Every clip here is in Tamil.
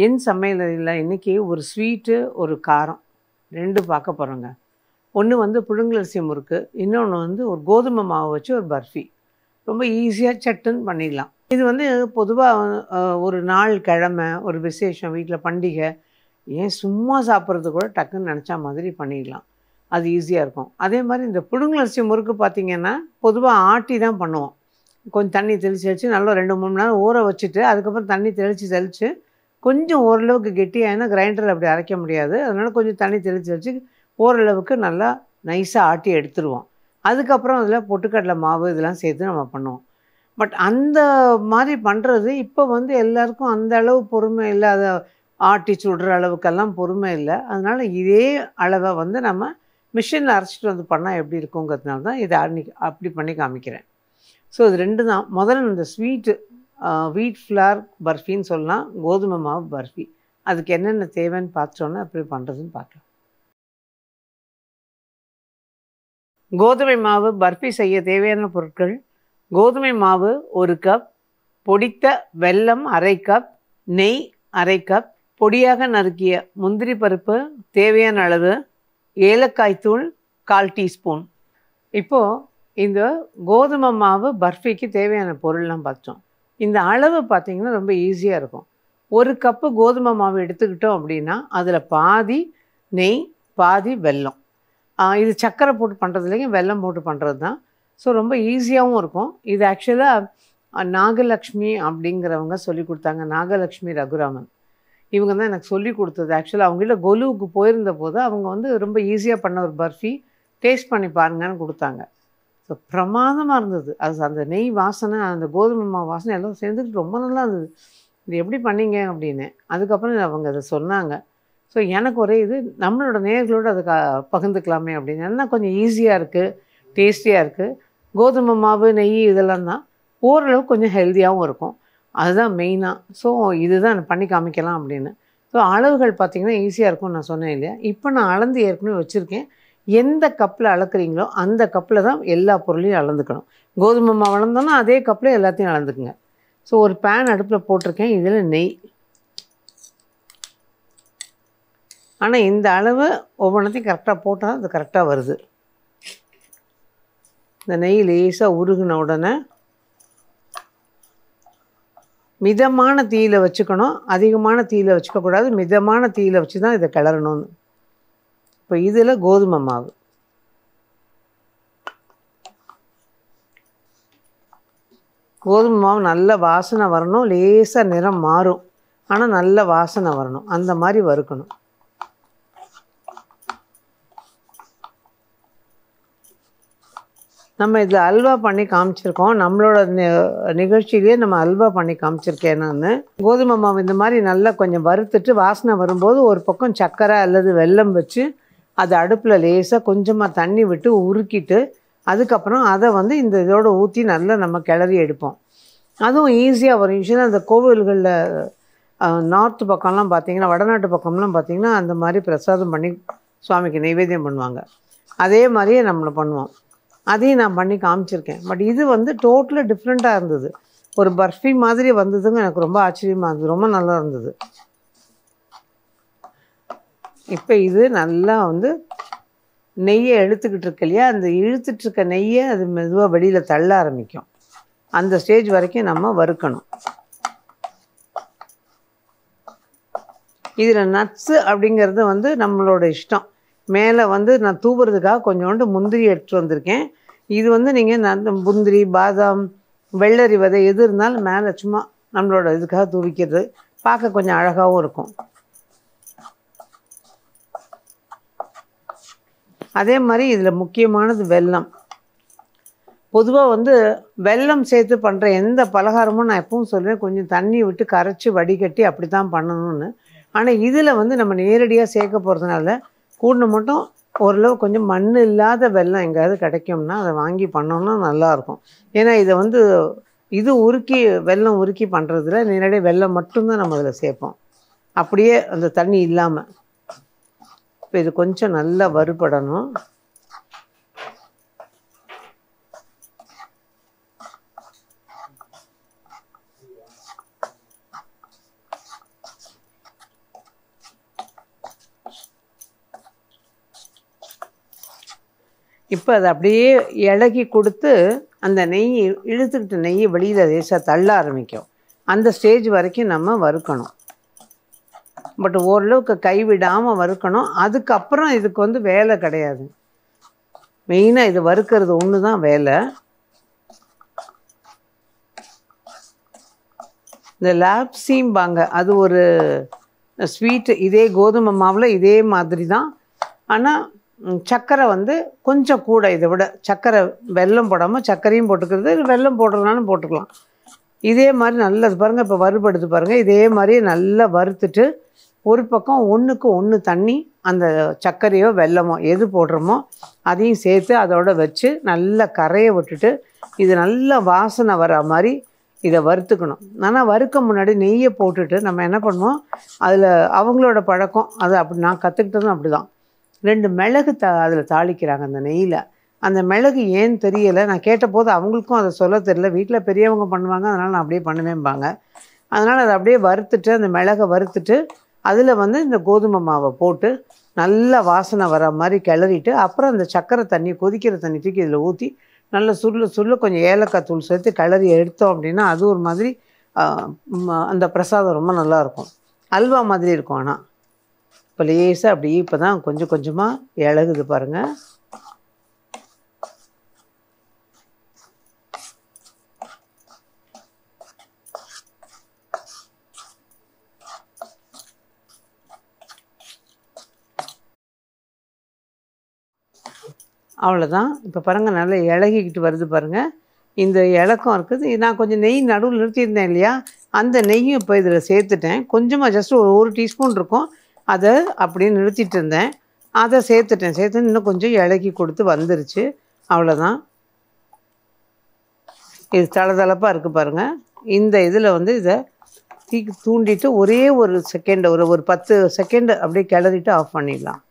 என் சமையலறையில் இன்றைக்கி ஒரு ஸ்வீட்டு ஒரு காரம் 2 பார்க்க போகிறோங்க. ஒன்று வந்து புழுங்கலரிசி முறுக்கு, இன்னொன்று வந்து ஒரு கோதுமை மாவு வச்சு ஒரு பர்ஃபி. ரொம்ப ஈஸியாக சட்டுன்னு பண்ணிடலாம். இது வந்து பொதுவாக ஒரு நாள் கிழமை, ஒரு விசேஷம், வீட்டில் பண்டிகை, ஏன் சும்மா சாப்பிட்றது கூட டக்குன்னு நினச்சா மாதிரி பண்ணிடலாம். அது ஈஸியாக இருக்கும். அதே மாதிரி இந்த புழுங்கலரிசி முறுக்கு பார்த்திங்கன்னா பொதுவாக ஆட்டி தான் பண்ணுவோம். கொஞ்சம் தண்ணி தெளித்து நல்லா 2-3 மணி நேரம் ஊற வச்சுட்டு அதுக்கப்புறம் தண்ணி தெளித்து கொஞ்சம் ஓரளவுக்கு கெட்டியாகினா கிரைண்டரில் அப்படி அரைக்க முடியாது. அதனால் கொஞ்சம் தண்ணி தெளித்து ஓரளவுக்கு நல்லா நைஸாக ஆட்டி எடுத்துருவோம். அதுக்கப்புறம் அதில் பொட்டுக்கடலை மாவு இதெல்லாம் சேர்த்து நம்ம பண்ணுவோம். பட் அந்த மாதிரி பண்ணுறது இப்போ வந்து எல்லாருக்கும் அந்த அளவு பொறுமை இல்லை. அதை ஆட்டி சுடுற அளவுக்கெல்லாம் பொறுமை இல்லை. அதனால் இதே அளவை வந்து நம்ம மிஷினில் அரைச்சிட்டு வந்து பண்ணால் எப்படி இருக்குங்கிறதுனால தான் இதை அன்றைக்கி அப்படி பண்ணி காமிக்கிறேன். ஸோ இது 2 தான். முதல்ல இந்த ஸ்வீட்டு வீட் ஃப்ளார் பர்ஃபின்னு சொல்லலாம், கோதுமை மாவு பர்ஃபி. அதுக்கு என்னென்ன தேவைன்னு பார்த்தோன்னா எப்படி பண்ணுறதுன்னு பார்க்கலாம். கோதுமை மாவு பர்ஃபி செய்ய தேவையான பொருட்கள்: கோதுமை மாவு 1 கப், பொடித்த வெல்லம் 1/2 கப், நெய் 1/2 கப், பொடியாக நறுக்கிய முந்திரி பருப்பு தேவையான அளவு, ஏலக்காய் தூள் 1/4 டீஸ்பூன். இப்போது இந்த கோதுமை மாவு பர்ஃபிக்கு தேவையான பொருள்லாம் பார்த்தோம். இந்த அளவு பார்த்திங்கன்னா ரொம்ப ஈஸியாக இருக்கும். 1 கப்பு கோதுமை மாவு எடுத்துக்கிட்டோம் அப்படின்னா அதில் பாதி நெய், பாதி வெல்லம். இது சர்க்கரை போட்டு பண்ணுறது இல்லைங்க, வெல்லம் போட்டு பண்ணுறது தான். ஸோ ரொம்ப ஈஸியாகவும் இருக்கும். இது ஆக்சுவலாக நாகலக்ஷ்மி அப்படிங்கிறவங்க சொல்லி கொடுத்தாங்க. நாகலக்ஷ்மி ரகுராமன் இவங்க தான் எனக்கு சொல்லி கொடுத்தது. ஆக்சுவலாக அவங்கள்ட்ட கொலுவுக்கு போயிருந்த போது அவங்க வந்து ரொம்ப ஈஸியாக பண்ண ஒரு பர்ஃபி டேஸ்ட் பண்ணி பாருங்கன்னு கொடுத்தாங்க. ஸோ பிரமாதமாக இருந்தது. அது அந்த நெய் வாசனை, அந்த கோதுமை மாவு வாசனை எல்லாம் சேர்ந்துக்கிட்டு ரொம்ப நல்லா இருந்தது. இது எப்படி பண்ணீங்க அப்படின்னு. அதுக்கப்புறம் அவங்க அதை சொன்னாங்க. ஸோ எனக்கு ஒரே இது, நம்மளோட நேயர்களோடு அதை பகிர்ந்துக்கலாமே அப்படின்னு. ஏன்னா கொஞ்சம் ஈஸியாக இருக்குது, டேஸ்டியாக இருக்குது. கோதுமை மாவு, நெய் இதெல்லாம் தான். ஓரளவுக்கு கொஞ்சம் ஹெல்த்தியாகவும் இருக்கும். அதுதான் மெயினாக. ஸோ இதுதான் பண்ணி காமிக்கலாம் அப்படின்னு. ஸோ அளவுகள் பார்த்திங்கன்னா ஈஸியாக இருக்கும்னு நான் சொன்னேன் இல்லையா. இப்போ நான் அளந்து ஏற்கனவே வச்சுருக்கேன். எந்த கப்பில் அளக்குறீங்களோ அந்த கப்பில் தான் எல்லா பொருளையும் அளந்துக்கணும். கோதுமை மாவு அளந்தோன்னா அதே கப்பில் எல்லாத்தையும் அளந்துக்குங்க. ஸோ ஒரு பேன் அடுப்பில் போட்டிருக்கேன். இதில் நெய். ஆனால் இந்த அளவு ஒவ்வொன்றத்தையும் கரெக்டாக போட்டால் அது கரெக்டாக வருது. இந்த நெய் லேசாக உருகின உடனே மிதமான தீயில் வச்சுக்கணும். அதிகமான தீயில் வச்சுக்கக்கூடாது. மிதமான தீயில் வச்சு தான் இதை கிளறணும்னு. இப்போ இதில் கோதுமை மாவு, கோதுமை மாவு நல்ல வாசனை வரணும். லேசாக நிறம் மாறும், ஆனால் நல்ல வாசனை வரணும். அந்த மாதிரி வறுக்கணும். நம்ம இதில் அல்வா பண்ணி காமிச்சிருக்கோம். நம்மளோட நிகழ்ச்சியிலேயே நம்ம அல்வா பண்ணி காமிச்சிருக்கேன் நான். கோதுமை மாவு இந்த மாதிரி நல்லா கொஞ்சம் வறுத்துட்டு வாசனை வரும்போது ஒரு பக்கம் சர்க்கரை அல்லது வெல்லம் வச்சு அதை அடுப்பில் லேசாக கொஞ்சமாக தண்ணி விட்டு உருக்கிட்டு அதுக்கப்புறம் அதை வந்து இந்த இதோடு ஊற்றி நல்லா நம்ம கிளறி எடுப்போம். அதுவும் ஈஸியாக வரும். யூஸ்வலாக அந்த கோவில்களில் நார்த்து பக்கம்லாம் பார்த்திங்கன்னா, வடநாட்டு பக்கம்லாம் பார்த்திங்கன்னா அந்த மாதிரி பிரசாதம் பண்ணி சுவாமிக்கு நைவேத்தியம் பண்ணுவாங்க. அதே மாதிரியே நம்மளை பண்ணுவோம். அதையும் நான் பண்ணி காமிச்சிருக்கேன். பட் இது வந்து டோட்டலாக டிஃப்ரெண்ட்டாக இருந்தது. ஒரு பர்ஃபி மாதிரி வந்ததுங்க. எனக்கு ரொம்ப ஆச்சரியமாக இருந்தது. ரொம்ப நல்லா இருந்தது. இப்போ இது நல்லா வந்து நெய்யை இழுத்துக்கிட்டு இருக்கு இல்லையா, அந்த இழுத்துட்ருக்க நெய்யை அது மெதுவாக வெளியில் தள்ள ஆரம்பிக்கும். அந்த ஸ்டேஜ் வரைக்கும் நம்ம வறுக்கணும். இதில் நட்ஸு அப்படிங்கிறது வந்து நம்மளோட இஷ்டம். மேலே வந்து நான் தூவுறதுக்காக கொஞ்சோண்டு முந்திரி எடுத்துகிட்டு வந்திருக்கேன். இது வந்து நீங்கள் முந்திரி, பாதாம், வெள்ளரி விதை எது இருந்தாலும் மேலே சும்மா நம்மளோட இதுக்காக தூவிக்கிறது பார்க்க கொஞ்சம் அழகாகவும் இருக்கும். அதே மாதிரி இதில் முக்கியமானது வெல்லம். பொதுவாக வந்து வெல்லம் சேர்த்து பண்ணுற எந்த பலகாரமும் நான் எப்பவும் சொல்லுவேன், கொஞ்சம் தண்ணி விட்டு கரைச்சி வடிகட்டி அப்படி தான் பண்ணணும்னு. ஆனால் இதில் வந்து நம்ம நேரடியாக சேர்க்க போகிறதுனால கூடின மட்டும் ஓரளவு கொஞ்சம் மண் இல்லாத வெல்லம் எங்கேயாவது கிடைக்கும்னா அதை வாங்கி பண்ணோம்னா நல்லாயிருக்கும். ஏன்னா இதை வந்து இது உருக்கி வெல்லம் உருக்கி பண்ணுறதுல நேரடியாக வெல்லம் மட்டும்தான் நம்ம அதில் சேர்ப்போம், அப்படியே அந்த தண்ணி இல்லாமல். இப்போ இது கொஞ்சம் நல்லா வறுபடணும். இப்போ அதை அப்படியே இலகி கொடுத்து அந்த நெய் இழுத்துக்கிட்டு நெய்யை வெளியில் லேசாக தள்ள ஆரம்பிக்கும். அந்த ஸ்டேஜ் வரைக்கும் நம்ம வறுக்கணும். பட் ஓரளவுக்கு கைவிடாமல் வறுக்கணும். அதுக்கப்புறம் இதுக்கு வந்து வேலை கிடையாது. மெயினாக இது வறுக்கிறது ஒன்று தான் வேலை. இந்த லாப்ஸிம்பாங்க, அது ஒரு ஸ்வீட்டு. இதே கோதுமை மாவில் இதே மாதிரி தான். ஆனால் சர்க்கரை வந்து கொஞ்சம் கூட, இதை விட சர்க்கரை வெல்லம் போடாமல் சர்க்கரையும் போட்டுக்கிறது, வெல்லம் போடுறதுனாலும் போட்டுக்கலாம். இதே மாதிரி நல்லது பாருங்கள். இப்போ வறுபடுத்து பாருங்கள். இதே மாதிரி நல்லா வறுத்துட்டு ஒரு பக்கம் ஒன்றுக்கு ஒன்று தண்ணி, அந்த சர்க்கரையோ வெல்லமோ எது போடுறோமோ அதையும் சேர்த்து அதோட வச்சு நல்லா கரைய விட்டுட்டு இது நல்லா வாசனை வர மாதிரி இதை வறுத்துக்கணும். ஆனால் வறுக்க முன்னாடி நெய்யை போட்டுட்டு நம்ம என்ன பண்ணுவோம், அதில் அவங்களோட பழக்கம் அது, அப்படி நான் கற்றுக்கிட்டதும் அப்படி தான். 2 மிளகு அதில் தாளிக்கிறாங்க அந்த நெய்யில். அந்த மிளகு ஏன்னு தெரியலை. நான் கேட்டபோது அவங்களுக்கும் அதை சொல்ல தெரியல. வீட்டில் பெரியவங்க பண்ணுவாங்க, அதனால் நான் அப்படியே பண்ணுவேன்பாங்க. அதனால் அதை அப்படியே வறுத்துட்டு அந்த மிளகை வறுத்துட்டு அதில் வந்து இந்த கோதுமை மாவை போட்டு நல்லா வாசனை வர மாதிரி கிளறிட்டு அப்புறம் அந்த சர்க்கரை தண்ணி, கொதிக்கிற தண்ணி தூக்கி இதில் ஊற்றி நல்லா சுருள கொஞ்சம் ஏலக்காய் தூள் சேர்த்து கிளறி எடுத்தோம் அப்படின்னா அது ஒரு மாதிரி அந்த பிரசாதம் ரொம்ப நல்லாயிருக்கும். அல்வா மாதிரி இருக்கும். ஆனால் இப்போ லேசாக அப்படி இப்போ தான் கொஞ்சம் கொஞ்சமாக இழகுது பாருங்கள். அவ்வளோதான். இப்போ பாருங்கள் நல்லா இலகிக்கிட்டு வருது பாருங்கள். இந்த இலக்கம் இருக்குது. நான் கொஞ்சம் நெய் நடுவில் நிறுத்தியிருந்தேன் இல்லையா, அந்த நெய்யும் இப்போ இதில் சேர்த்துட்டேன். கொஞ்சமாக ஜஸ்ட் ஒரு டீஸ்பூன் இருக்கும். அதை அப்படியே நிறுத்திட்டு இருந்தேன், அதை சேர்த்து இன்னும் கொஞ்சம் இலகி கொடுத்து வந்துருச்சு. அவ்வளோதான். இது தளதளப்பாக இருக்குது பாருங்கள். இந்த இதில் வந்து இதை தூண்டிட்டு ஒரே ஒரு செகண்ட், ஒரு 10 செகண்ட் அப்படியே கிளறிட்டு ஆஃப் பண்ணிடலாம்.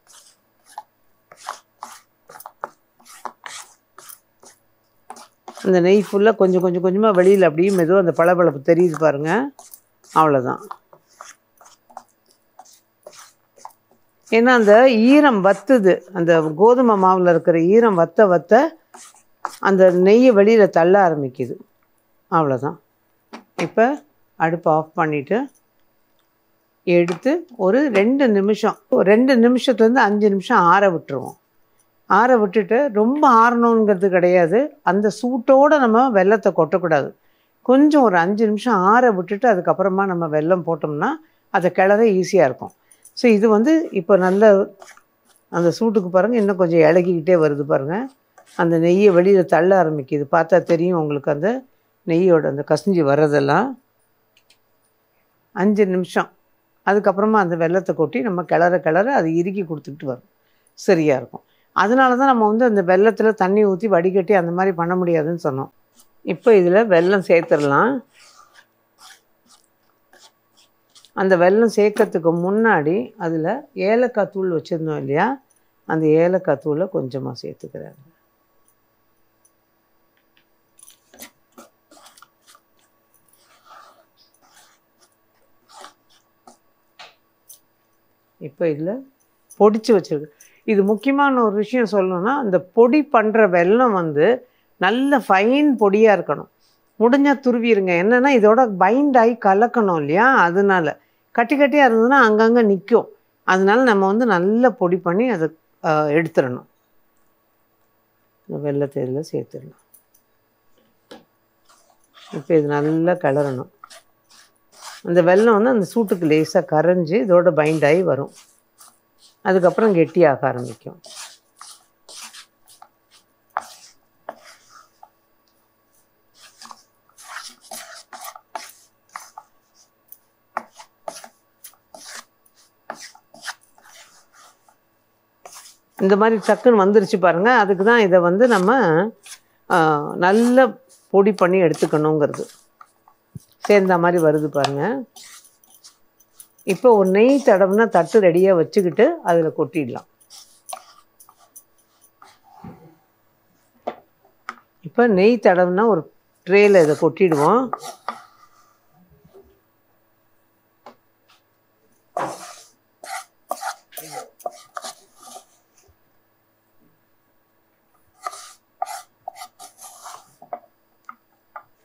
அந்த நெய் ஃபுல்லாக கொஞ்சம் கொஞ்சமாக வெளியில் அப்படியே மெதுவாக அந்த பளபளப்பு தெரியுது பாருங்கள். அவ்வளோதான். ஏன்னா அந்த ஈரம் வத்துது, அந்த கோதுமை மாவில் இருக்கிற ஈரம் வத்த அந்த நெய்யை வெளியில் தள்ள ஆரம்பிக்குது. அவ்வளோதான். இப்போ அடுப்பை ஆஃப் பண்ணிவிட்டு எடுத்து ஒரு 2 நிமிஷம், 2 நிமிஷத்துலேருந்து 5 நிமிஷம் ஆற விட்டுருவோம். ஆற விட்டுட்டு ரொம்ப ஆறணுங்கிறது கிடையாது. அந்த சூட்டோடு நம்ம வெல்லத்தை கொட்டக்கூடாது. கொஞ்சம் ஒரு 5 நிமிஷம் ஆற விட்டுட்டு அதுக்கப்புறமா நம்ம வெல்லம் போட்டோம்னா அதை கிளற ஈஸியாக இருக்கும். ஸோ இது வந்து இப்போ நல்ல அந்த சூட்டுக்கு பாருங்கள் இன்னும் கொஞ்சம் இலகிக்கிட்டே வருது பாருங்கள். அந்த நெய்யை வெளியில் தள்ள ஆரம்பிக்குது. பார்த்தா தெரியும் உங்களுக்கு அந்த நெய்யோட அந்த கசிஞ்சு வர்றதெல்லாம். 5 நிமிஷம் அதுக்கப்புறமா அந்த வெல்லத்தை கொட்டி நம்ம கிளற அது இறுக்கி கொடுத்துக்கிட்டு வரும். சரியாக இருக்கும். அதனால தான் நம்ம வந்து அந்த வெல்லத்தில் தண்ணி ஊற்றி வடிகட்டி அந்த மாதிரி பண்ண முடியாதுன்னு சொன்னோம். இப்போ இதில் வெல்லம் சேர்த்துடலாம். அந்த வெல்லம் சேர்க்கறதுக்கு முன்னாடி அதில் ஏலக்காய் தூள் வச்சுருந்தோம் இல்லையா, அந்த ஏலக்காய் தூளை கொஞ்சமாக சேர்த்துக்கிறாங்க. இப்போ இதில் பொடிச்சு வச்சுருக்கு. இது முக்கியமான ஒரு விஷயம் சொல்லணும்னா, அந்த பொடி பண்ணுற வெல்லம் வந்து நல்ல ஃபைன் பொடியாக இருக்கணும். முடிஞ்சால் துருவிடுங்க. என்னென்னா இதோட பைண்ட் ஆகி கலக்கணும் இல்லையா, அதனால கட்டியாக இருந்ததுன்னா அங்கங்கே நிற்கும். அதனால நம்ம வந்து நல்ல பொடி பண்ணி அதை எடுத்துடணும். இந்த வெல்லத்தை இதில் சேர்த்துடணும். இப்போ இது நல்லா கிளறணும். அந்த வெல்லம் வந்து அந்த சூட்டுக்கு லேசாக கரைஞ்சி இதோட பைண்ட் ஆகி வரும். அதுக்கப்புறம் கெட்டியாக ஆரம்பிக்கும். இந்த மாதிரி டக்குன்னு வந்துருச்சு பாருங்கள். அதுக்கு தான் இதை வந்து நம்ம நல்ல பொடி பண்ணி எடுத்துக்கணுங்கிறது. சேர்ந்த மாதிரி வருது பாருங்கள். இப்போ ஒரு நெய் தடவுனா தட்டு ரெடியாக வச்சுக்கிட்டு அதில் கொட்டிடலாம். இப்போ நெய் தடவுனா ஒரு ட்ரேயில் இதை கொட்டிடுவோம்.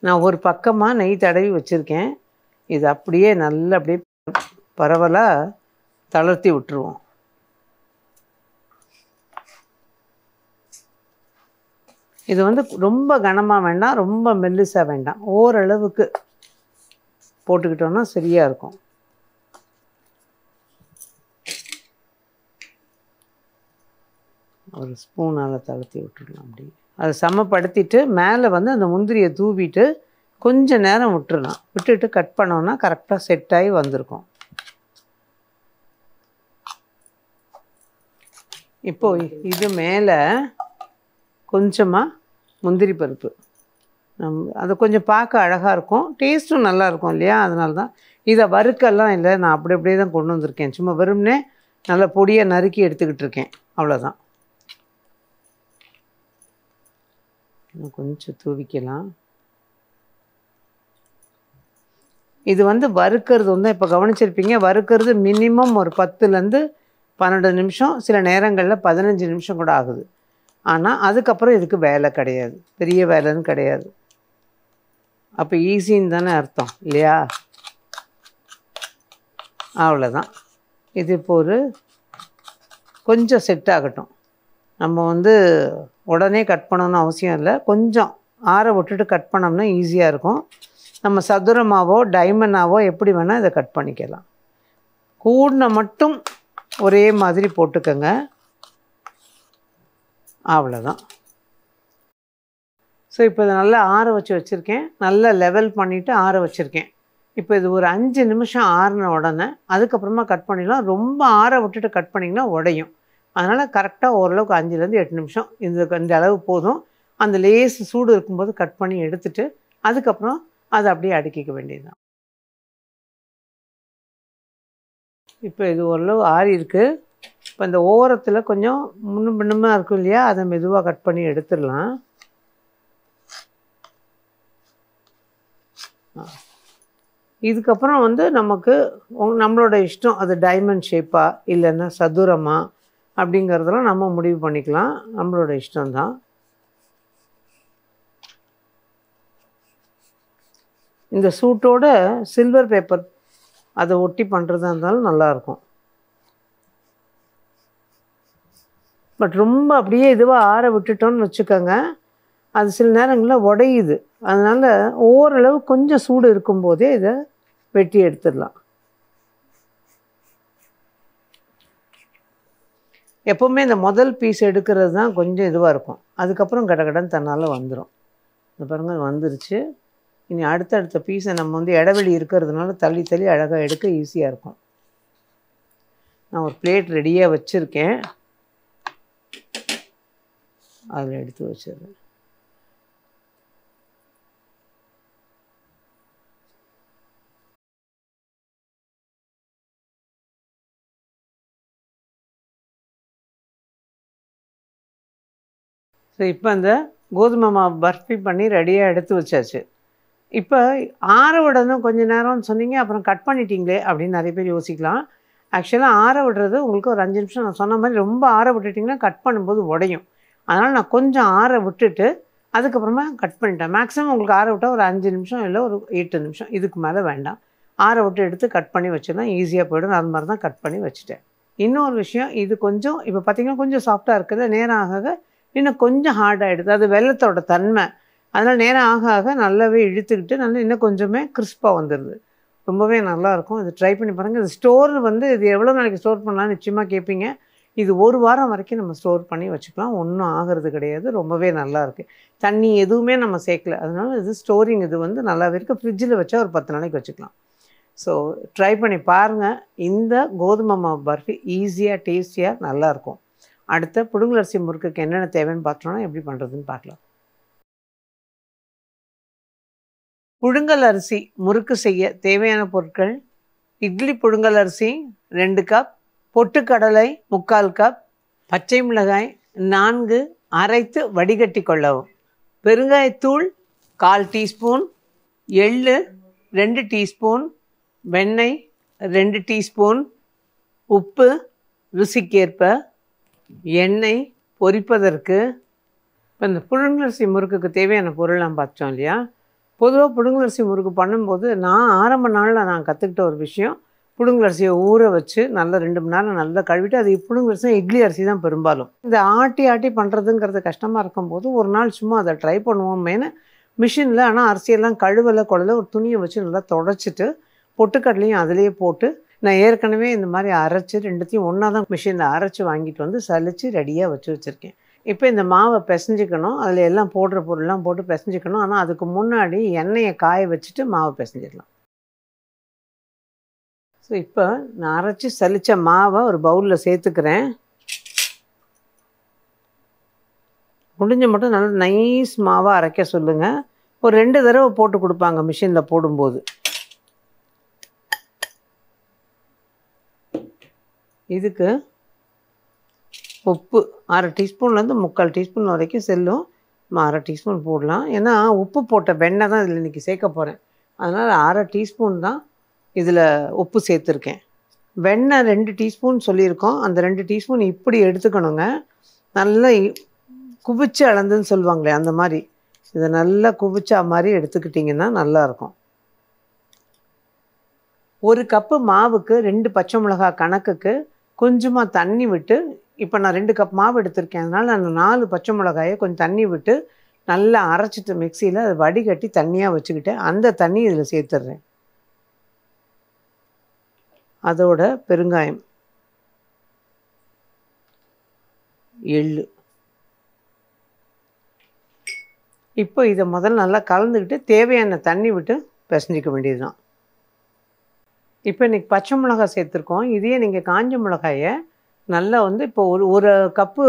நான் ஒரு பக்கமாக நெய் தடவி வச்சுருக்கேன். இது அப்படியே நல்லா அப்படியே பரவலாக தளர்த்தி விட்டுருவோம். இது வந்து ரொம்ப கனமாக வேண்டாம், ரொம்ப மெல்லிசாக வேண்டாம், ஓரளவுக்கு போட்டுக்கிட்டோன்னா சரியாக இருக்கும். ஒரு ஸ்பூனால் தளர்த்தி விட்டுடலாம். அப்படி அதை சமப்படுத்திட்டு மேலே வந்து அந்த முந்திரியை தூவிட்டு கொஞ்சம் நேரம் விட்டுறலாம். விட்டுட்டு கட் பண்ணோன்னா கரெக்டாக செட் ஆகி வந்திருக்கும். இப்போது இது மேலே கொஞ்சமாக முந்திரி பருப்பு, அது கொஞ்சம் பார்க்க அழகாக இருக்கும், டேஸ்ட்டும் நல்லாயிருக்கும் இல்லையா? அதனால தான் இதை வறுக்கெல்லாம் இல்லை, நான் அப்படி அப்படியே தான் கொண்டு வந்திருக்கேன். சும்மா வெறும்னே நல்லா பொடியாக நறுக்கி எடுத்துக்கிட்டு இருக்கேன், அவ்வளோதான். இன்னும் கொஞ்சம் தூவிக்கலாம். இது வந்து வறுக்கிறது வந்து இப்போ கவனிச்சிருப்பீங்க, வறுக்கிறது மினிமம் ஒரு 10லேருந்து 12 நிமிஷம், சில நேரங்களில் 15 நிமிஷம் கூட ஆகுது. ஆனால் அதுக்கப்புறம் இதுக்கு வேலை கிடையாது, பெரிய வேலைன்னு கிடையாது. அப்போ ஈஸின்னு தானே அர்த்தம் இல்லையா? அவ்வளோதான். இது இப்போ ஒரு கொஞ்சம் செட் ஆகட்டும். நம்ம வந்து உடனே கட் பண்ணணும்னு அவசியம் இல்லை, கொஞ்சம் ஆற விட்டுட்டு கட் பண்ணோம்னா ஈஸியாக இருக்கும். நம்ம சதுரமாவோ டைமண்டாவோ எப்படி வேணால் இதை கட் பண்ணிக்கலாம். கூடின மட்டும் ஒரே மாதிரி போட்டுக்கோங்க, அவ்வளோதான். ஸோ இப்போ இதை நல்லா ஆற வச்சுருக்கேன், நல்லா லெவல் பண்ணிவிட்டு ஆற வச்சுருக்கேன். இப்போ இது ஒரு 5 நிமிஷம் ஆறின உடனே அதுக்கப்புறமா கட் பண்ணிடலாம். ரொம்ப ஆற விட்டுட்டு கட் பண்ணிங்கன்னா உடையும். அதனால் கரெக்டாக ஓரளவுக்கு 5லேருந்து 8 நிமிஷம் இந்த அளவு போதும். அந்த லேஸ் சூடு இருக்கும்போது கட் பண்ணி எடுத்துட்டு அதுக்கப்புறம் அதை அப்படியே அடுக்கிக்க வேண்டியது தான். இப்போ இது ஓரளவு ஆறி இருக்குது. இப்போ இந்த ஓரத்தில் கொஞ்சம் முன்னும் பின்னுமாக இருக்கும் இல்லையா, அதை மெதுவாக கட் பண்ணி எடுத்துடலாம். இதுக்கப்புறம் வந்து நமக்கு நம்மளோட இஷ்டம், அது டைமண்ட் ஷேப்பாக இல்லைன்னா சதுரமாக அப்படிங்கிறதெல்லாம் நம்ம முடிவு பண்ணிக்கலாம், நம்மளோட இஷ்டம்தான். இந்த சூட்டோட சில்வர் பேப்பர் அதை ஒட்டி பண்ணுறதா இருந்தாலும் நல்லாயிருக்கும். பட் ரொம்ப அப்படியே இதுவாக ஆற விட்டுட்டோன்னு வச்சுக்கோங்க, அது சில நேரங்களில் உடையுது. அதனால் ஓரளவு கொஞ்சம் சூடு இருக்கும்போதே இதை வெட்டி எடுத்துடலாம். எப்போவுமே இந்த முதல் பீஸ் எடுக்கிறது தான் கொஞ்சம் இதுவாக இருக்கும், அதுக்கப்புறம் கடகடன்னு தன்னால் வந்துடும். இந்த பாருங்கள் வந்துருச்சு. இனி அடுத்தடுத்த பீஸை நம்ம வந்து இடைவெளி இருக்கிறதுனால தள்ளி தள்ளி அழகாக எடுக்க ஈஸியாக இருக்கும். நான் ஒரு பிளேட் ரெடியாக வச்சுருக்கேன், அதில் எடுத்து வச்சிடுறேன். ஸோ இப்போ அந்த கோதுமை மாவு பர்ஃபி பண்ணி ரெடியாக எடுத்து வச்சாச்சு. இப்போ ஆற விடணும் கொஞ்சம் நேரம்னு சொன்னீங்க, அப்புறம் கட் பண்ணிட்டீங்களே அப்படின்னு நிறைய பேர் யோசிக்கலாம். ஆக்சுவலாக ஆற விடுறது உங்களுக்கு ஒரு 5 நிமிஷம், நான் சொன்ன மாதிரி ரொம்ப ஆற விட்டுட்டிங்கன்னா கட் பண்ணும்போது உடையும். அதனால் நான் கொஞ்சம் ஆற விட்டுட்டு அதுக்கப்புறமா கட் பண்ணிட்டேன். மேக்ஸிமம் உங்களுக்கு ஆற விட்டால் ஒரு 5 நிமிஷம் இல்லை ஒரு 8 நிமிஷம், இதுக்கு மேலே வேண்டாம். ஆற விட்டு எடுத்து கட் பண்ணி வச்சிடலாம், ஈஸியாக போய்டும். அது மாதிரி தான் கட் பண்ணி வச்சுட்டேன். இன்னொரு விஷயம், இது கொஞ்சம் இப்போ பார்த்திங்கன்னா கொஞ்சம் சாஃப்டாக இருக்குது, நேரம் ஆக இன்னும் கொஞ்சம் ஹார்டாகிடுது. அது வெல்லத்தோட தன்மை, அதனால் நேரம் ஆக ஆக நல்லாவே இழுத்துக்கிட்டு நல்லா இன்னும் கொஞ்சமே கிறிஸ்பாக வந்துடுது. ரொம்பவே நல்லாயிருக்கும். இது ட்ரை பண்ணி பாருங்கள். இது ஸ்டோர் வந்து இது எவ்வளோ நாளைக்கு ஸ்டோர் பண்ணலாம்னு நிச்சயமாக கேட்பீங்க. இது 1 வாரம் வரைக்கும் நம்ம ஸ்டோர் பண்ணி வச்சுக்கலாம், ஒன்றும் ஆகிறது கிடையாது. ரொம்பவே நல்லாயிருக்கு. தண்ணி எதுவுமே நம்ம சேர்க்கல, அதனால இது ஸ்டோரிங் இது வந்து நல்லாவே இருக்குது. ஃப்ரிட்ஜில் வச்சா ஒரு 10 நாளைக்கு வச்சுக்கலாம். ஸோ ட்ரை பண்ணி பாருங்கள். இந்த கோதுமை மாவு பர்ஃபி ஈஸியாக டேஸ்டியாக நல்லாயிருக்கும். அடுத்த புழுங்கலரிசி முறுக்குக்கு என்னென்ன தேவைன்னு பார்த்தோன்னா எப்படி பண்ணுறதுன்னு பார்க்கலாம். புழுங்கல் அரிசி முறுக்கு செய்ய தேவையான பொருட்கள்: இட்லி புழுங்கல் அரிசி 2 கப், பொட்டுக்கடலை 3/4 கப், பச்சை மிளகாய் 4 அரைத்து வடிகட்டி கொள்ளவும், பெருங்காயத்தூள் 1/4 டீஸ்பூன், எள்ளு 2 டீஸ்பூன், வெண்ணெய் 2 டீஸ்பூன், உப்பு ருசிக்கேற்ப, எண்ணெய் பொரிப்பதற்கு. இப்போ இந்த புழுங்கலரிசி முறுக்குக்கு தேவையான பொருள் நாம் பார்த்தோம் இல்லையா, பொதுவா புழுங்கலரிசி முறுக்கு பண்ணும்போது, நான் ஆரம்ப நாள்ல நான் கத்துக்கிட்ட ஒரு விஷயம், புழுங்கலரிசிய ஊற வச்சு நல்லா 2 மணி நேரம் நல்லா கழுவிட்டு, அது புழுங்கலரிசி இட்லி அரிசி தான் பெரும்பாலும். இந்த ஆட்டி ஆட்டி பண்ணுறதுங்கிறது கஷ்டமா இருக்கும்போது, ஒரு நாள் சும்மா அத ட்ரை பண்ணுவோமேன்னு மிஷின்ல ஆனா அரிசியெல்லாம் கழுவல கொள்ளல ஒரு துணிய வச்சு நல்லா தொடச்சிட்டு, பொட்டுக்கடலையும் அதிலேயே போட்டு, நான் ஏற்கனவே இந்த மாரி அரைச்சு 2த்தையும் ஒண்ணா தான் மிஷின்ல அரைச்சு வாங்கிட்டு வந்து சலிச்சு ரெடியா வச்சு வச்சிருக்கேன். இப்ப இந்த மாவ பெசஞ்சுக்கணும். அதில எல்லாம் போடுற பொருள்லாம் போட்டு பெசஞ்சுக்கணும். ஆனா, அதுக்கு முன்னாடி எண்ணெய காய வச்சுட்டு மாவ பெசஞ்சிடலாம். ஸோ, இப்ப நான் அரைச்சு சலிச்ச மாவ ஒரு பவுல்ல சேர்த்துக்கிறேன். முடிஞ்ச மட்டும் நல்லா நைஸ் மாவா அரைக்க சொல்லுங்க. ஒரு 2 தடவ போட்டு குடுப்பாங்க மிஷின்ல போடும்போது. இதுக்கு உப்பு 1/2 டீஸ்பூன்லேருந்து 3/4 டீஸ்பூன் வரைக்கும் செல்லும். 1/2 டீஸ்பூன் போடலாம். ஏன்னா, உப்பு போட்ட வெண்ணெய் தான் இதில இன்றைக்கி சேர்க்க போறேன். அதனால 1/2 டீஸ்பூன் தான் இதில உப்பு சேர்த்துருக்கேன். வெண்ணெய் 2 டீஸ்பூன் சொல்லியிருக்கோம். அந்த 2 டீஸ்பூன் இப்படி எடுத்துக்கணுங்க. நல்லா குவிச்சு அளந்துன்னு சொல்லுவாங்களே அந்த மாரி. இத நல்லா குவிச்சா மாரி எடுத்துக்கிட்டிங்கன்னா நல்லாயிருக்கும். 1 கப்பு மாவுக்கு 2 பச்சை மிளகாய் கணக்குக்கு கொஞ்சமா தண்ணி விட்டு, இப்ப நான் 2 கப் மாவு எடுத்திருக்கேன். அதனால நான் 4 பச்சை மிளகாய கொஞ்சம் தண்ணி விட்டு நல்லா அரைச்சிட்டு மிக்ஸியில அத வடிகட்டி தண்ணியா வச்சுக்கிட்டேன். அந்த தண்ணி இதில சேர்த்துடுறேன். அதோட பெருங்காயம், எள்ளு. இப்போ இத முதல்ல நல்லா கலந்துக்கிட்டு தேவையான தண்ணி விட்டு பெசஞ்சிக்க வேண்டியது தான். இப்போ இன்னைக்கு பச்சை மிளகாய் சேர்த்துருக்கோம். இதையே நீங்க காஞ்ச மிளகாய நல்லா வந்து இப்போ ஒரு கப்பு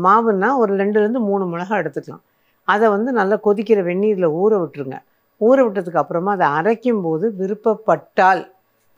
மாவுன்னா ஒரு 2லேருந்து 3 மிளகாய் எடுத்துக்கலாம். அத வந்து நல்லா கொதிக்கிற வெந்நீர்ல ஊற விட்டுருங்க. ஊற விட்டதுக்கு அப்புறமா அத அரைக்கும்போது விருப்பப்பட்டால்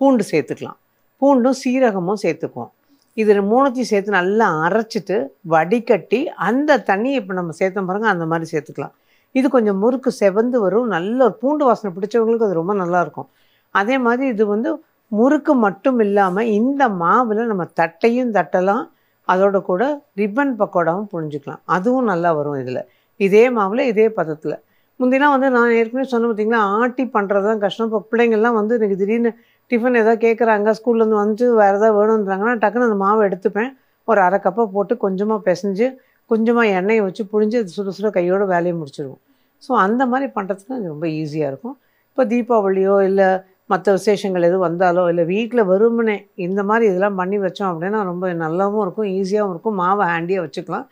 பூண்டு சேர்த்துக்கலாம். பூண்டும் சீரகமும் சேர்த்துக்குவோம். இது 3த்தையும் சேர்த்து நல்லா அரைச்சிட்டு வடிகட்டி அந்த தண்ணிய இப்போ நம்ம சேர்த்தோம் பாருங்க அந்த மாதிரி சேர்த்துக்கலாம். இது கொஞ்சம் முறுக்கு செவந்து வரும். நல்ல ஒரு பூண்டு வாசனை பிடிச்சவங்களுக்கு அது ரொம்ப நல்லாயிருக்கும். அதே மாதிரி இது வந்து முறுக்கு மட்டும் இல்லாம இந்த மாவுல நம்ம தட்டையும் தட்டலாம். அதோட கூட ரிப்பன் பக்கோடாவும் புழிஞ்சுக்கலாம். அதுவும் நல்லா வரும் இதில. இதே மாவுல இதே பதத்தில. முந்திலாம் வந்து நான் ஏற்கனவே சொன்னேன் பார்த்தீங்களா, ஆட்டி பண்ணுறது தான் கஷ்டம். இப்போ பிள்ளைங்கள்லாம் வந்து எனக்கு திடீர்னு டிஃபன் ஏதாவது கேட்குறாங்க, ஸ்கூல்லேருந்து வந்துட்டு வேறு ஏதாவது வேணுன்றாங்கன்னா டக்குன்னு அந்த மாவை எடுத்துப்பேன். ஒரு 1/2 கப்பை போட்டு கொஞ்சமாக பெசஞ்சு, கொஞ்சமாக எண்ணெயை வச்சு புழிஞ்சு அது சுட சுட கையோட வேலையை முடிச்சிடுவோம். ஸோ அந்த மாதிரி பண்ணுறதுக்கு அது ரொம்ப ஈஸியாக இருக்கும். இப்போ தீபாவளியோ இல்லை மற்ற விசேஷங்கள் எதுவும் வந்தாலோ இல்லை வீட்டில் வெறுமனே இந்த மாதிரி இதெல்லாம் பண்ணி வச்சோம் அப்படின்னா ரொம்ப நல்லாவும் இருக்கும், ஈஸியாகவும் இருக்கும். மாவை ஹேண்டியாக வச்சுக்கலாம்.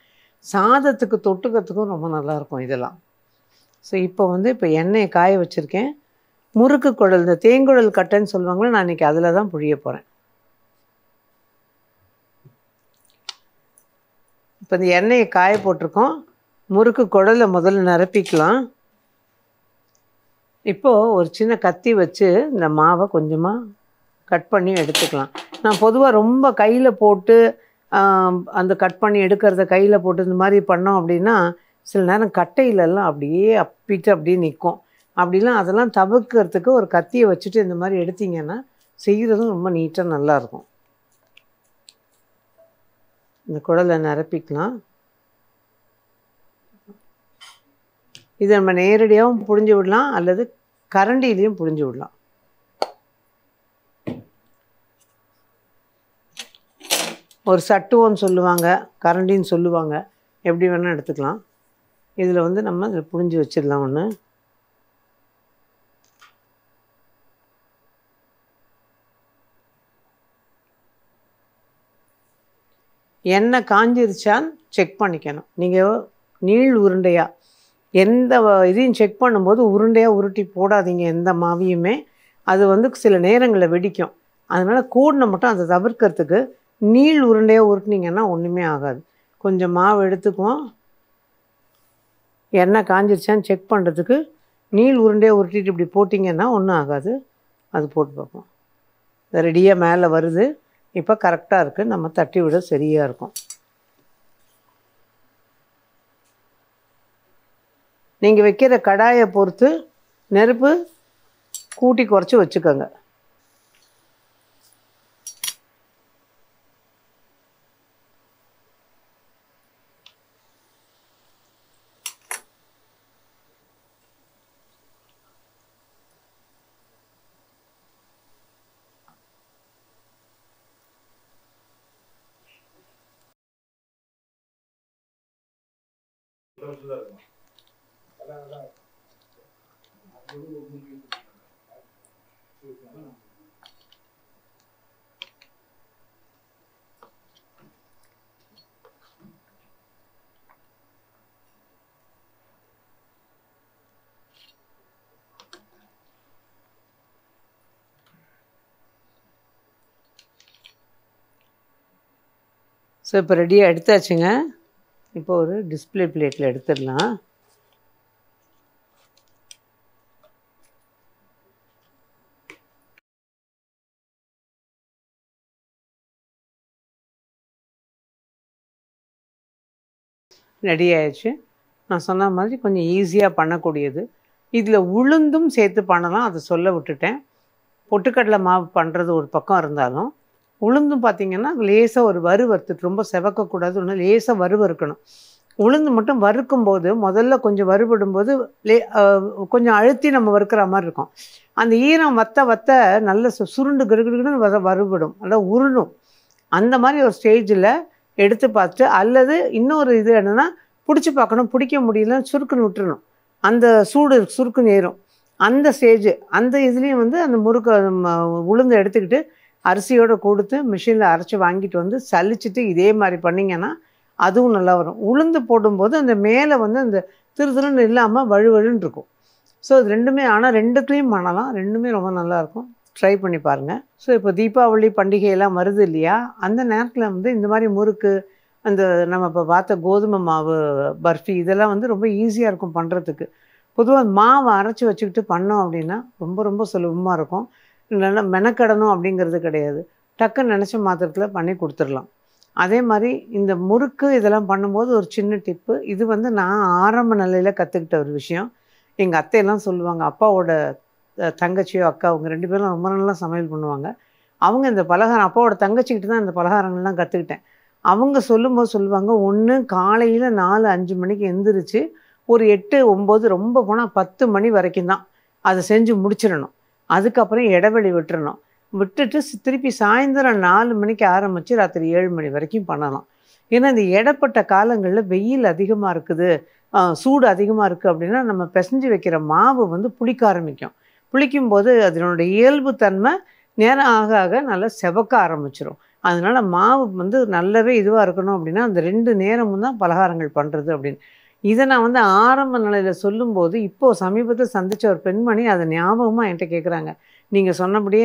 சாதத்துக்கு தொட்டுக்கிறதுக்கும் ரொம்ப நல்லாயிருக்கும் இதெல்லாம். ஸோ இப்போ வந்து இப்போ எண்ணெயை காய வச்சுருக்கேன். முறுக்கு குழல், இந்த தேங்குழல் கட்டைன்னு சொல்லுவாங்களே, நான் இன்றைக்கி அதில் தான் புழிய போகிறேன். இப்போ இந்த எண்ணெயை காய போட்டிருக்கோம். முறுக்கு குழலை முதல்ல நிரப்பிக்கலாம். இப்போது ஒரு சின்ன கத்தி வச்சு இந்த மாவை கொஞ்சமாக கட் பண்ணி எடுத்துக்கலாம். நான் பொதுவாக ரொம்ப கையில் போட்டு அந்த கட் பண்ணி எடுக்கிறத கையில் போட்டு இந்த மாதிரி பண்ணோம் அப்படின்னா சில நேரம் கட்டையிலெல்லாம் அப்படியே அப்பிட்டு அப்படியே நிற்கும். அப்படிலாம் அதெல்லாம் தவிர்க்கிறதுக்கு ஒரு கத்தியை வச்சுட்டு இந்த மாதிரி எடுத்திங்கன்னா செய்கிறதும் ரொம்ப நீட்டாக நல்லாயிருக்கும். இந்த குழலை நிரப்பிக்கலாம். இதை நம்ம நேரடியாகவும் புழிஞ்சு விடலாம் அல்லது கரண்டிலையும் புழிஞ்சு விடலாம். ஒரு சட்டுவோன்னு சொல்லுவாங்க, கரண்டின்னு சொல்லுவாங்க, எப்படி வேணால் எடுத்துக்கலாம். இதில் வந்து நம்ம இதில் புழிஞ்சு வச்சிடலாம் ஒன்று. எண்ணெய் காஞ்சிருச்சான்னு செக் பண்ணிக்கணும். நீங்கள் நீள் உருண்டையாக எந்த இதையும் செக் பண்ணும்போது உருண்டையாக உருட்டி போடாதீங்க எந்த மாவையுமே. அது வந்து சில நேரங்களில் வெடிக்கும். அதனால் கூடின மட்டும் அதை தவிர்க்கிறதுக்கு நீள் உருண்டையாக உருட்டினீங்கன்னா ஒன்றுமே ஆகாது. கொஞ்சம் மாவு எடுத்துக்குவோம். எண்ணெய் காஞ்சிருச்சான்னு செக் பண்ணுறதுக்கு நீள் உருண்டையாக உருட்டிட்டு இப்படி போட்டிங்கன்னா ஒன்றும் ஆகாது. அது போட்டு பார்ப்போம். ரெடியாக மேலே வருது. இப்போ கரெக்டாக இருக்குது. நம்ம தட்டி விட சரியாக இருக்கும். நீங்கள் வைக்கிற கடாயை பொறுத்து நெருப்பு கூட்டி குறைச்சி வச்சுக்கோங்க. ஸோ இப்போ ரெடியாக எடுத்தாச்சுங்க. இப்போ ஒரு டிஸ்பிளே பிளேட்டில் எடுத்துடலாம். ரெடி ஆயிடுச்சு. நான் சொன்ன மாதிரி கொஞ்சம் ஈஸியாக பண்ணக்கூடியது. இதில் உளுந்தும் சேர்த்து பண்ணலாம், அதை சொல்ல விட்டுட்டேன். பொட்டுக்கடலை மாவு பண்ணுறது ஒரு பக்கம் இருந்தாலும் உளுந்தும் பார்த்திங்கன்னா லேசாக ஒரு வறுத்துட்டு ரொம்ப செவக்கக்கூடாது, ஒன்று லேசாக வறுக்கணும். உளுந்து மட்டும் வறுக்கும்போது முதல்ல கொஞ்சம் வறுபடும்போது கொஞ்சம் அழுத்தி நம்ம வறுக்கிற மாதிரி இருக்கும். அந்த ஈரம் வத்த நல்ல சுருண்டு கிடுகிடுன்னு வறுபடும், நல்லா உருணும். அந்த மாதிரி ஒரு ஸ்டேஜில் எடுத்து பார்த்துட்டு, அல்லது இன்னொரு இது என்னென்னா பிடிச்சி பார்க்கணும், பிடிக்க முடியலன்னு சுருக்குன்னு விட்டுறணும். அந்த சூடு சுருக்குன்னு ஏறும். அந்த ஸ்டேஜ் அந்த இதுலேயும் வந்து அந்த உளுந்து எடுத்துக்கிட்டு அரிசியோடு கொடுத்து மிஷினில் அரைச்சி வாங்கிட்டு வந்து சலிச்சுட்டு இதே மாதிரி பண்ணிங்கன்னா அதுவும் நல்லா வரும். உளுந்து போடும்போது அந்த மேலே வந்து அந்த திருன்னு இல்லாமல் வழுவழுன்னு இருக்கும். ஸோ இது ரெண்டுமே, ஆனால் ரெண்டுத்துலேயும் பண்ணலாம், ரெண்டுமே ரொம்ப நல்லாயிருக்கும். ட்ரை பண்ணி பாருங்கள். ஸோ இப்போ தீபாவளி பண்டிகையெல்லாம் வருது இல்லையா, அந்த நேரத்தில் வந்து இந்த மாதிரி முறுக்கு, அந்த நம்ம இப்போ பார்த்த கோதுமை மாவு பர்ஃபி இதெல்லாம் வந்து ரொம்ப ஈஸியாக இருக்கும் பண்ணுறதுக்கு. பொதுவாக மாவை அரைச்சி வச்சுக்கிட்டு பண்ணோம் அப்படின்னா ரொம்ப ரொம்ப சுலபமாக இருக்கும். நல்லா மெனக்கடணும் அப்படிங்கிறது கிடையாது, டக்குன்னு நினச்ச மாத்திரத்தில் பண்ணி கொடுத்துடலாம். அதே மாதிரி இந்த முறுக்கு இதெல்லாம் பண்ணும்போது ஒரு சின்ன டிப்பு, இது வந்து நான் ஆரம்ப நிலையில் கற்றுக்கிட்ட ஒரு விஷயம். எங்கள் அத்தையெல்லாம் சொல்லுவாங்க, அப்பாவோட தங்கச்சியோ அக்கா அவங்க 2 பேரும் ரொம்ப நல்லா சமையல் பண்ணுவாங்க. அவங்க இந்த பலகாரம் அப்பாவோட தங்கச்சிக்கிட்டு தான் இந்த பலகாரங்கள்லாம் கற்றுக்கிட்டேன். அவங்க சொல்லும்போது சொல்லுவாங்க, ஒன்று காலையில் 4-5 மணிக்கு எந்திரிச்சு ஒரு 8-9 ரொம்ப போனால் 10 மணி வரைக்கும் தான் அதை செஞ்சு முடிச்சிடணும். அதுக்கப்புறம் இடைவெளி விட்டுறணும். விட்டுட்டு திருப்பி சாயந்தரம் 4 மணிக்கு ஆரம்பித்து ராத்திரி 7 மணி வரைக்கும் பண்ணலாம். ஏன்னா இந்த இடப்பட்ட காலங்களில் வெயில் அதிகமாக இருக்குது, சூடு அதிகமாக இருக்குது அப்படின்னா நம்ம பிசைஞ்சு வைக்கிற மாவு வந்து புளிக்க ஆரம்பிக்கும். புளிக்கும்போது அதனுடைய இயல்பு தன்மை நேரம் ஆக ஆக நல்லா செவக்க ஆரம்பிச்சிடும். அதனால் மாவு வந்து நல்லாவே இதுவாக இருக்கணும் அப்படின்னா அந்த 2 நேரமும் தான் பலகாரங்கள் பண்ணுறது அப்படின்னு. இதை நான் வந்து ஆரம்ப நிலையில் சொல்லும்போது இப்போது சமீபத்தில் சந்தித்த ஒரு பெண்மணி அதை ஞாபகமாக என்கிட்ட கேட்குறாங்க, நீங்கள் சொன்னபடியே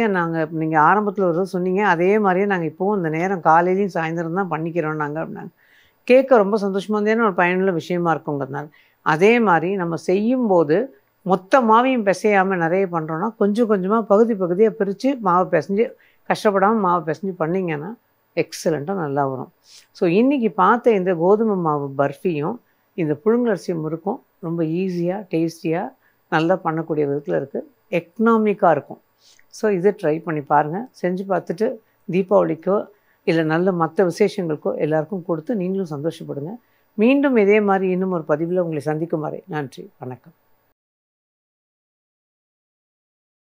நீங்கள் ஆரம்பத்தில் ஒரு சொன்னீங்க, அதே மாதிரியே நாங்கள் இப்போவும் இந்த நேரம் காலையிலையும் சாயந்தரம் தான் பண்ணிக்கிறோம் நாங்கள் அப்படின்னாங்க. கேட்க ரொம்ப சந்தோஷமாக இருந்தேன்னு ஒரு பயனுள்ள விஷயமா இருக்குங்கிறதுனால. அதே மாதிரி நம்ம செய்யும்போது மொத்த மாவையும் பிசையாமல் நிறைய பண்ணுறோன்னா கொஞ்சம் கொஞ்சமாக பகுதியாக பிரித்து மாவை பிசைஞ்சு கஷ்டப்படாமல் மாவை பிசைஞ்சு பண்ணிங்கன்னா எக்ஸலண்ட்டாக நல்லா வரும். ஸோ இன்றைக்கி பார்த்த இந்த கோதுமை மாவு பர்ஃபியும் இந்த புழுங்கலரிசி முறுக்கும் ரொம்ப ஈஸியாக டேஸ்டியாக நல்லா பண்ணக்கூடிய விதத்தில் இருக்குது, எக்கனாமிக்காக இருக்கும். ஸோ இதை ட்ரை பண்ணி பாருங்கள். செஞ்சு பார்த்துட்டு தீபாவளிக்கோ இல்லை நல்ல மற்ற விசேஷங்களுக்கோ எல்லாருக்கும் கொடுத்து நீங்களும் சந்தோஷப்படுங்க. மீண்டும் இதே மாதிரி இன்னும் ஒரு பதிவில் உங்களை சந்திக்கும் வரை நன்றி, வணக்கம்.